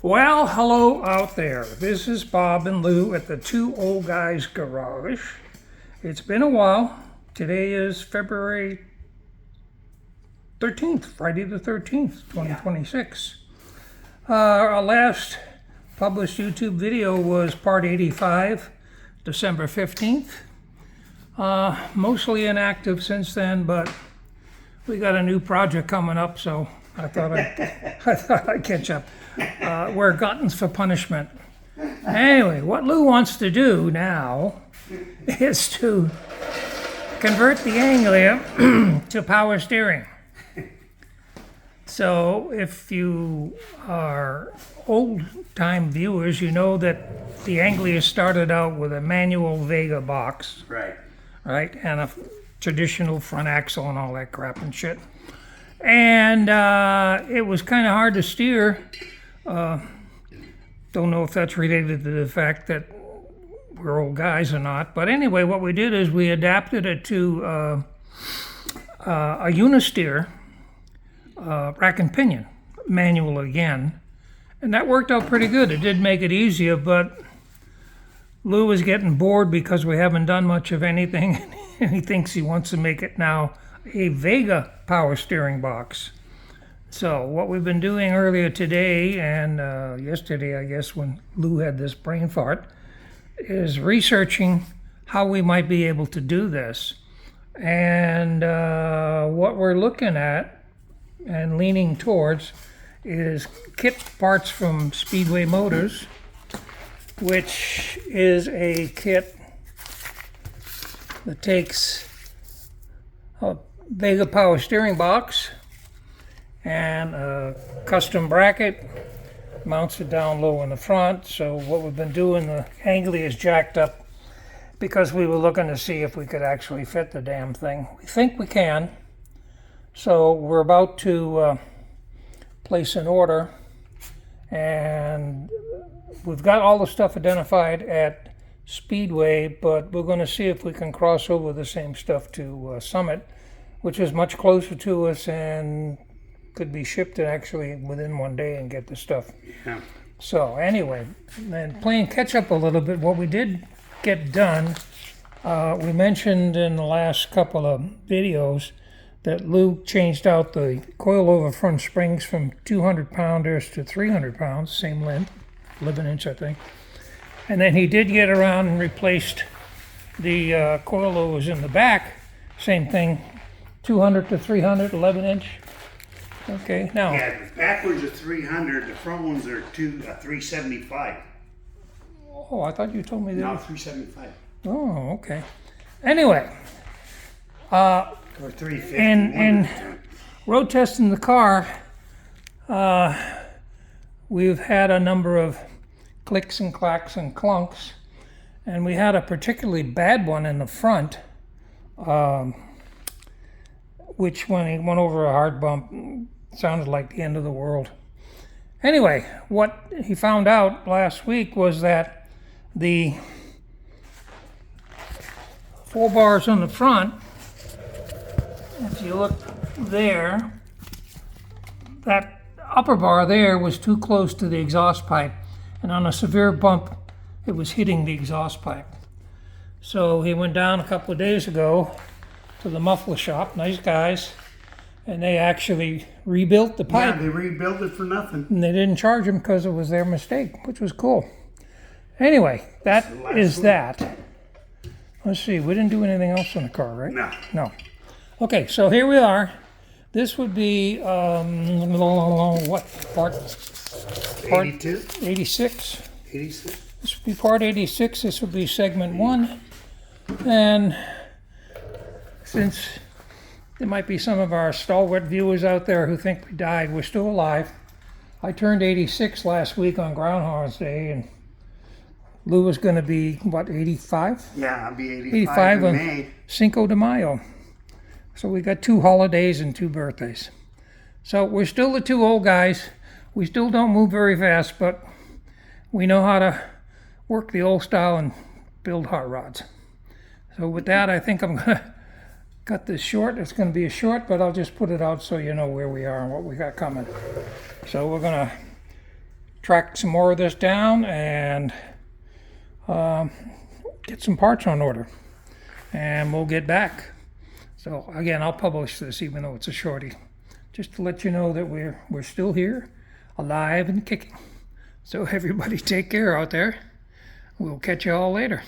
Well, hello out there. This is Bob and Lou at the Two Old Guys Garage. It's been a while. Today is February 13th, Friday the 13th, 2026. Our last published YouTube video was part 85, December 15th. Mostly inactive since then, but we got a new project coming up, so I thought I'd catch up. We're gluttons for punishment. Anyway, what Lou wants to do now is to convert the Anglia to power steering. So if you are old-time viewers, you know that the Anglia started out with a manual Vega box. Right, and a traditional front axle and all that crap and shit. And it was kind of hard to steer. Don't know if that's related to the fact that we're old guys or not. But anyway, what we did is we adapted it to a unisteer, rack and pinion, manual again. And that worked out pretty good. It did make it easier, but Lou is getting bored because we haven't done much of anything. And he thinks he wants to make it now a Vega power steering box. So what we've been doing earlier today and yesterday, I guess, when Lou had this brain fart, is researching how we might be able to do this. And what we're looking at and leaning towards is kit parts from Speedway Motors, which is a kit that takes a Vega power steering box and a custom bracket, mounts it down low in the front. So what we've been doing, the Anglia is jacked up because we were looking to see if we could actually fit the damn thing. We think we can. So we're about to place an order, and we've got all the stuff identified at Speedway, but we're going to see if we can cross over the same stuff to Summit, which is much closer to us and could be shipped actually within one day and get the stuff. Yeah. So anyway, and playing catch up a little bit, what we did get done, we mentioned in the last couple of videos that Lou changed out the coilover front springs from 200 pounders to 300 pounds, same length, 11 inch I think. And then he did get around and replaced the coilovers in the back, same thing, 200 to 300, 11 inch. Okay, now. Yeah, the back ones are 300, the front ones are 375. Oh, I thought you told me that. No, 375. Oh, okay. Anyway. Or 350. And road testing the car, we've had a number of clicks and clacks and clunks, and we had a particularly bad one in the front, which when he went over a hard bump sounded like the end of the world. Anyway, what he found out last week was that the 4 bars on the front, if you look there, that upper bar there was too close to the exhaust pipe, and on a severe bump it was hitting the exhaust pipe. So he went down a couple of days ago to the muffler shop, nice guys, and they actually rebuilt the pipe. Yeah, they rebuilt it for nothing. And they didn't charge him because it was their mistake, which was cool. Anyway, that is that. Let's see, we didn't do anything else on the car, right? No. No. Okay, so here we are. This would be, what, part 82? 86. 86? This would be part 86. This would be segment 1. And since there might be some of our stalwart viewers out there who think we died, we're still alive. I turned 86 last week on Groundhog's Day, and Lou was going to be, what, 85? Yeah, I'll be 85 in on May. Cinco de Mayo. So we got 2 holidays and 2 birthdays. So we're still the 2 old guys. We still don't move very fast, but we know how to work the old style and build hot rods. So with that, I think I'm going to cut this short. It's going to be a short, but I'll just put it out so you know where we are and what we got coming. So we're going to track some more of this down and get some parts on order, and we'll get back. So again, I'll publish this even though it's a shorty, just to let you know that we're still here, alive and kicking. So everybody take care out there. We'll catch you all later.